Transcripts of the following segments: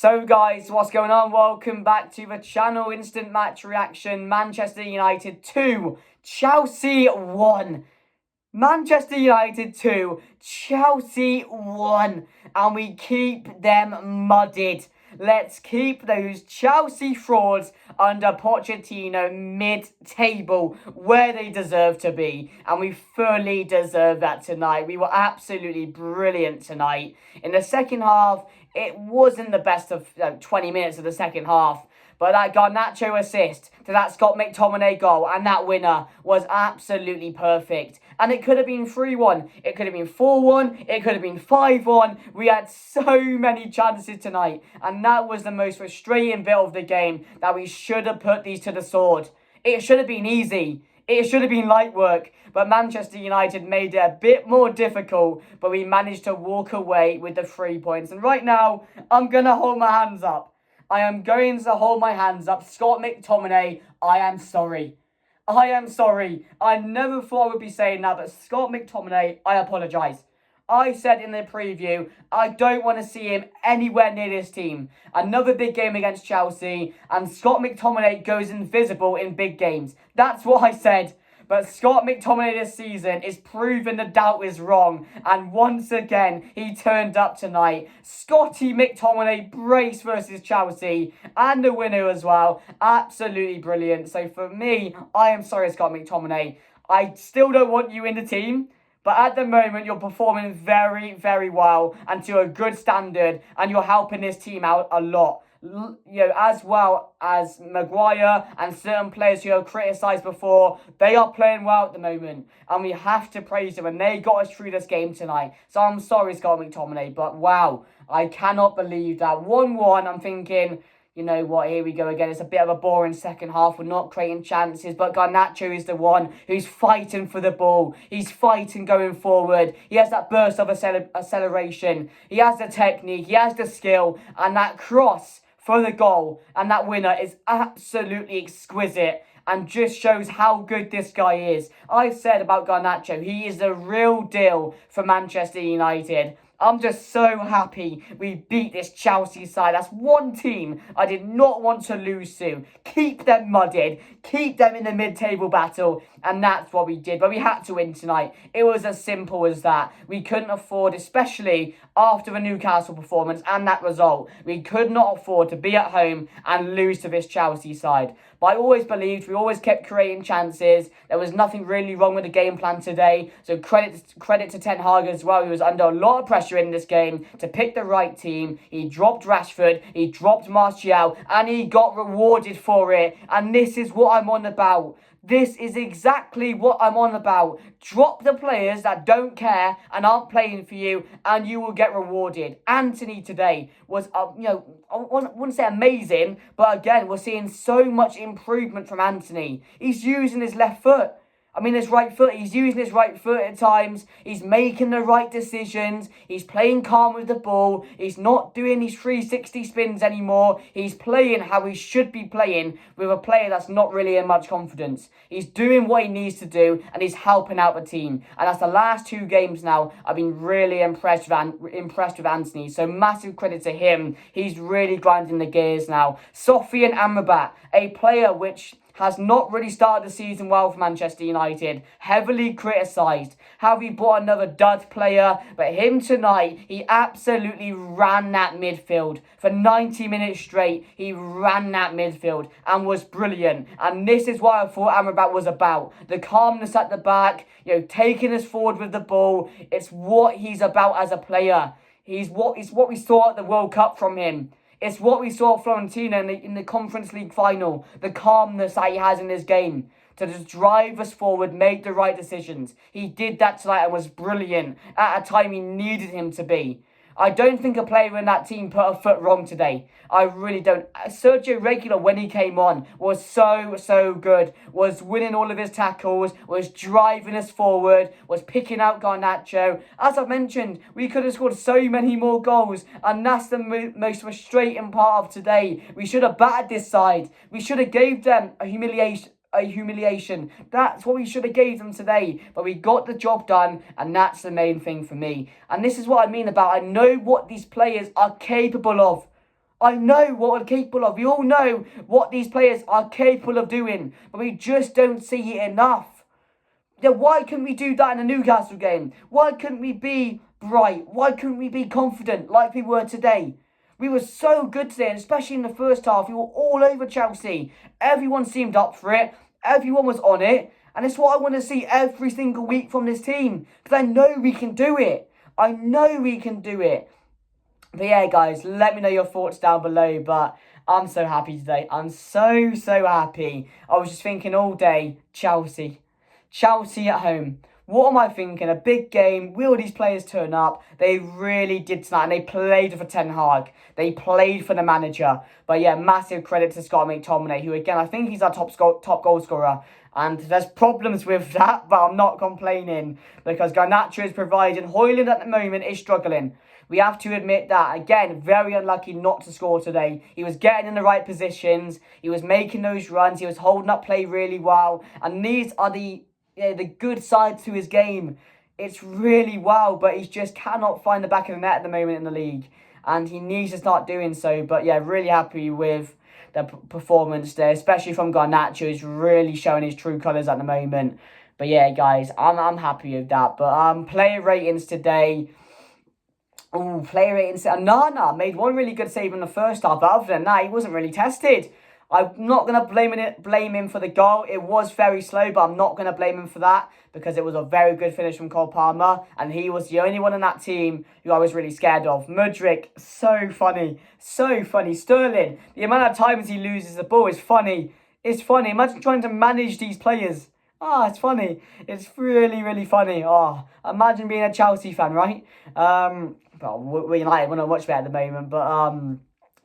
So guys, what's going on? Welcome back to the channel. Instant match reaction. Manchester United 2, Chelsea 1. Manchester United 2, Chelsea 1. And we keep them muddied. Let's keep those Chelsea frauds under Pochettino mid-table where they deserve to be. And we fully deserve that tonight. We were absolutely brilliant tonight. In the second half, it wasn't the best of 20 minutes of the second half. But that Garnacho assist to that Mctominay goal and that winner was absolutely perfect. And it could have been 3-1. It could have been 4-1. It could have been 5-1. We had so many chances tonight. And that was the most frustrating bit of the game, that we should have put these to the sword. It should have been easy. It should have been light work. But Manchester United made it a bit more difficult. But we managed to walk away with the 3 points. And right now, I'm going to hold my hands up. I am going to hold my hands up. Mctominay, I am sorry. I am sorry. I never thought I would be saying that, but Mctominay, I apologise. I said in the preview, I don't want to see him anywhere near this team. Another big game against Chelsea, and Mctominay goes invisible in big games. That's what I said. But Mctominay this season is proving the doubt is wrong. And once again, he turned up tonight. Mctominay brace versus Chelsea. And the winner as well. Absolutely brilliant. So for me, I am sorry, Mctominay. I still don't want you in the team. But at the moment, you're performing very, very well and to a good standard. And you're helping this team out a lot. As well as Maguire and certain players who have criticised before, they are playing well at the moment, and we have to praise them, and they got us through this game tonight. So I'm sorry, Mctominay, but wow, I cannot believe that 1-1. I'm thinking, you know what, here we go again. It's a bit of a boring second half. We're not creating chances, but Garnacho is the one who's fighting for the ball. He's fighting going forward. He has that burst of acceleration. He has the technique. He has the skill, and that cross for the goal and that winner is absolutely exquisite and just shows how good this guy is. I said about Garnacho, he is the real deal for Manchester United. I'm just so happy we beat this Chelsea side. That's one team I did not want to lose to. Keep them muddied. Keep them in the mid-table battle. And that's what we did. But we had to win tonight. It was as simple as that. We couldn't afford, especially after the Newcastle performance and that result, we could not afford to be at home and lose to this Chelsea side. But I always believed, we always kept creating chances. There was nothing really wrong with the game plan today. So credit to Ten Hag as well. He was under a lot of pressure in this game to pick the right team. He dropped Rashford, he dropped Martial, and he got rewarded for it. And this is what I'm on about. This is exactly what I'm on about. Drop the players that don't care and aren't playing for you, and you will get rewarded. Anthony today was, I wouldn't say amazing, but again, we're seeing so much improvement from Anthony. He's using his left foot. His right foot. He's using his right foot at times. He's making the right decisions. He's playing calm with the ball. He's not doing these 360 spins anymore. He's playing how he should be playing with a player that's not really in much confidence. He's doing what he needs to do, and he's helping out the team. And that's the last 2 games now. I've been really impressed with Anthony. So massive credit to him. He's really grinding the gears now. Sofian Amrabat, a player which has not really started the season well for Manchester United. Heavily criticised. How we bought another dud player. But him tonight, he absolutely ran that midfield. For 90 minutes straight, he ran that midfield and was brilliant. And this is what I thought Amrabat was about. The calmness at the back, taking us forward with the ball. It's what he's about as a player. It's what we saw at the World Cup from him. It's what we saw at Fiorentina in the Conference League final. The calmness that he has in his game to just drive us forward, make the right decisions. He did that tonight and was brilliant at a time he needed him to be. I don't think a player in that team put a foot wrong today. I really don't. Sergio Regular, when he came on, was so good. Was winning all of his tackles, was driving us forward, was picking out Garnacho. As I've mentioned, we could have scored so many more goals, and that's the most frustrating part of today. We should have battered this side. We should have gave them a humiliation. That's what we should have gave them today. But we got the job done, and that's the main thing for me. And this is what I mean about, I know what these players are capable of. I know what we're capable of. We all know what these players are capable of doing, but we just don't see it enough. Yeah, why couldn't we do that in the Newcastle game? Why couldn't we be bright? Why couldn't we be confident like we were today? We were so good today, and especially in the first half, we were all over Chelsea. Everyone seemed up for it. Everyone was on it. And it's what I want to see every single week from this team. Because I know we can do it. I know we can do it. But yeah, guys, let me know your thoughts down below. But I'm so happy today. I'm so happy. I was just thinking all day, Chelsea. Chelsea at home. What am I thinking? A big game. Will these players turn up? They really did tonight. And they played for Ten Hag. They played for the manager. But yeah, massive credit to Scott McTominay, who again, I think he's our top goal scorer. And there's problems with that, but I'm not complaining. Because Garnacho is providing. Højlund at the moment is struggling. We have to admit that. Again, very unlucky not to score today. He was getting in the right positions. He was making those runs. He was holding up play really well. And these are the good side to his game. It's really wow, but he just cannot find the back of the net at the moment in the league. And he needs to start doing so. But yeah, really happy with the performance there, especially from Garnacho. He's really showing his true colours at the moment. But yeah, guys, I'm happy with that. But player ratings today. Oh, player ratings. Nana made one really good save in the first half, but other than that, he wasn't really tested. I'm not going to blame him for the goal. It was very slow, but I'm not going to blame him for that because it was a very good finish from Cole Palmer, and he was the only one in that team who I was really scared of. Mudryk, so funny. So funny. Sterling, the amount of times he loses the ball is funny. It's funny. Imagine trying to manage these players. It's funny. It's really funny. Imagine being a Chelsea fan, right? Well, we're United. We're not much better at the moment, but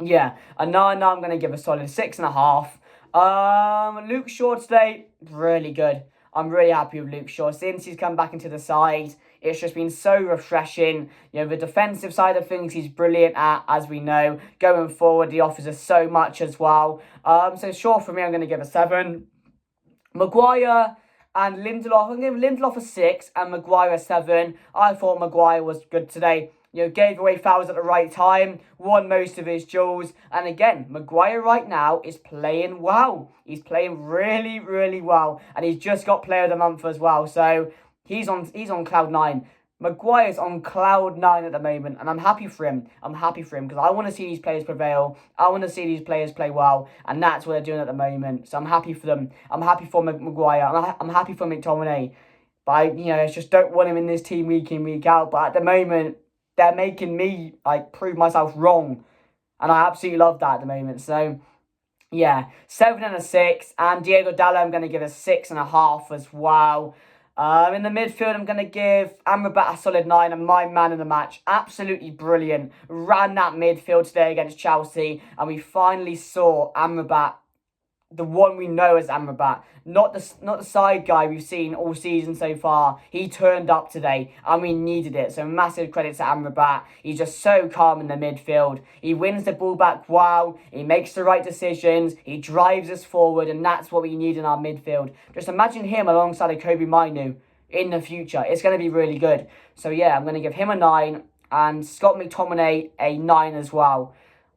yeah. And now I'm going to give a solid 6.5. Luke Shaw today, really good. I'm really happy with Luke Shaw. Since he's come back into the side, it's just been so refreshing. You know, the defensive side of things he's brilliant at, as we know. Going forward, he offers us so much as well. So Shaw for me, I'm going to give a 7. Maguire and Lindelof, I'm going to give Lindelof a 6 and Maguire a 7. I thought Maguire was good today. You know, gave away fouls at the right time, won most of his duels. And again, Maguire right now is playing well. He's playing really well. And he's just got Player of the Month as well. So he's on cloud 9. Maguire's on cloud 9 at the moment. And I'm happy for him. I'm happy for him because I want to see these players prevail. I want to see these players play well. And that's what they're doing at the moment. So I'm happy for them. I'm happy for Maguire. I'm happy for McTominay. But I just don't want him in this team week in, week out. But at the moment, they're making me prove myself wrong, and I absolutely love that at the moment. So yeah, 7 and a 6, and Diego Dallo I'm going to give a 6.5 as well. In the midfield I'm going to give Amrabat a solid 9, and my man of the match, absolutely brilliant. Ran that midfield today against Chelsea, and we finally saw Amrabat, the one we know as Amrabat, not the side guy we've seen all season so far. He turned up today, and we needed it. So massive credit to Amrabat. He's just so calm in the midfield. He wins the ball back well. He makes the right decisions. He drives us forward, and that's what we need in our midfield. Just imagine him alongside a Kobe Mainu in the future. It's going to be really good. So yeah, I'm going to give him a 9, and Scott McTominay a 9 as well.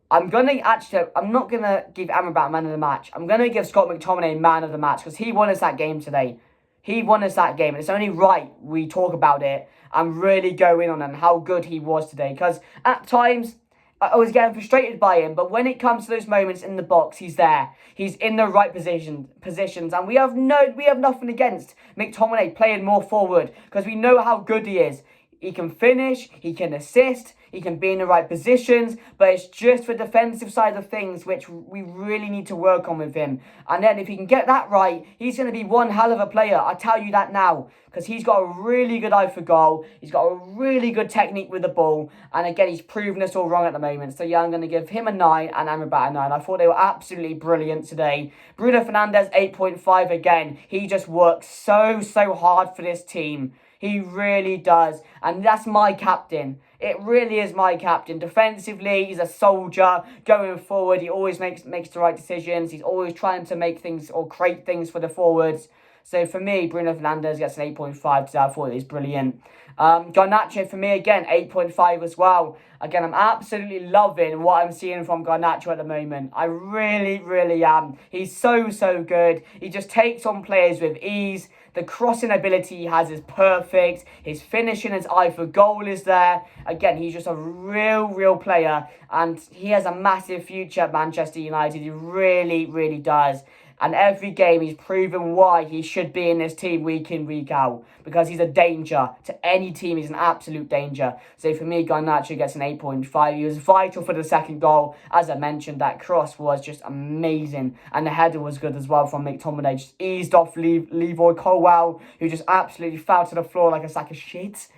I'm not going to give Amrabat man of the match. I'm going to give Scott McTominay man of the match because he won us that game today. He won us that game. And it's only right we talk about it and really go in on him, how good he was today. Because at times, I was getting frustrated by him. But when it comes to those moments in the box, he's there. He's in the right positions. And we have nothing against McTominay playing more forward because we know how good he is. He can finish, he can assist, he can be in the right positions, but it's just the defensive side of things which we really need to work on with him. And then if he can get that right, he's going to be one hell of a player. I tell you that now, because he's got a really good eye for goal. He's got a really good technique with the ball. And again, he's proven us all wrong at the moment. So yeah, I'm going to give him a 9 and Amrabat a 9. I thought they were absolutely brilliant today. Bruno Fernandes, 8.5 again. He just works so hard for this team. He really does. And that's my captain. It really is my captain. Defensively, he's a soldier. Going forward, he always makes the right decisions. He's always trying to make things or create things for the forwards. So for me, Bruno Fernandes gets an 8.5 today. I thought it was brilliant. Garnacho for me, again, 8.5 as well. Again, I'm absolutely loving what I'm seeing from Garnacho at the moment. I really, really am. He's so, so good. He just takes on players with ease. The crossing ability he has is perfect. His finishing, his eye for goal is there. Again, he's just a real player. And he has a massive future at Manchester United. He really, really does. And every game he's proven why he should be in this team week in, week out. Because he's a danger to any team. He's an absolute danger. So for me, Garnacho gets an 8.5. He was vital for the second goal. As I mentioned, that cross was just amazing. And the header was good as well from Mctominay. Just eased off Leroy Colwell, who just absolutely fell to the floor like a sack of shit.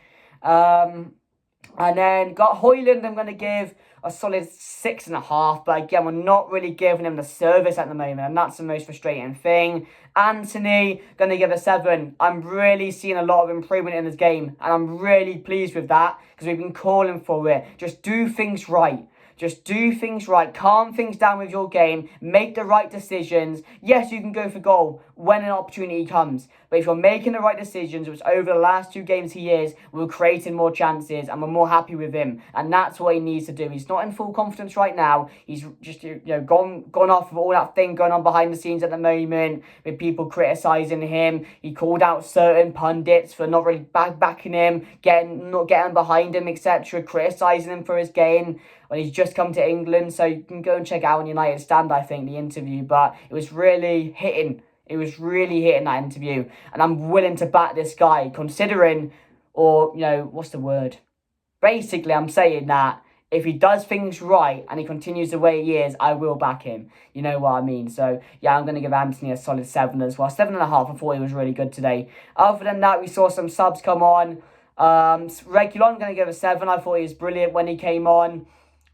And then got Højlund, I'm going to give a solid 6.5. But again, we're not really giving him the service at the moment. And that's the most frustrating thing. Antony, going to give a 7. I'm really seeing a lot of improvement in this game. And I'm really pleased with that. Because we've been calling for it. Just do things right. Just do things right. Calm things down with your game. Make the right decisions. Yes, you can go for goal when an opportunity comes. But if you're making the right decisions, which over the last 2 games he is, we're creating more chances and we're more happy with him. And that's what he needs to do. He's not in full confidence right now. He's just gone off of all that thing going on behind the scenes at the moment with people criticising him. He called out certain pundits for not really backing him, not getting behind him, etc., criticising him for his game when he's just come to England. So you can go and check out on United Stand, I think, the interview. But it was really hitting. It was really hitting, that interview. And I'm willing to back this guy, considering, or, what's the word? Basically, I'm saying that if he does things right and he continues the way he is, I will back him. You know what I mean? So, yeah, I'm going to give Antony a solid 7 as well. 7.5, I thought he was really good today. Other than that, we saw some subs come on. Regulon, I'm going to give a 7. I thought he was brilliant when he came on.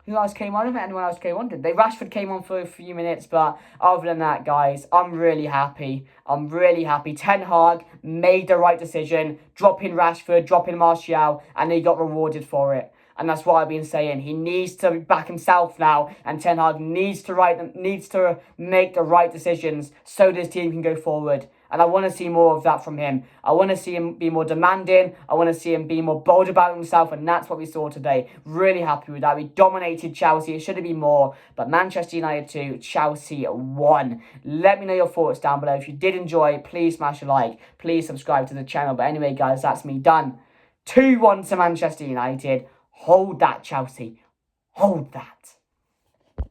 Who else came on? I don't think anyone else came on, did they? Rashford came on for a few minutes, but other than that, guys, I'm really happy. I'm really happy. Ten Hag made the right decision, dropping Rashford, dropping Martial, and he got rewarded for it. And that's what I've been saying. He needs to back himself now, and Ten Hag needs to make the right decisions so this team can go forward. And I want to see more of that from him. I want to see him be more demanding. I want to see him be more bold about himself. And that's what we saw today. Really happy with that. We dominated Chelsea. It should have been more. But Manchester United 2, Chelsea 1. Let me know your thoughts down below. If you did enjoy, please smash a like. Please subscribe to the channel. But anyway, guys, that's me done. 2-1 to Manchester United. Hold that, Chelsea. Hold that.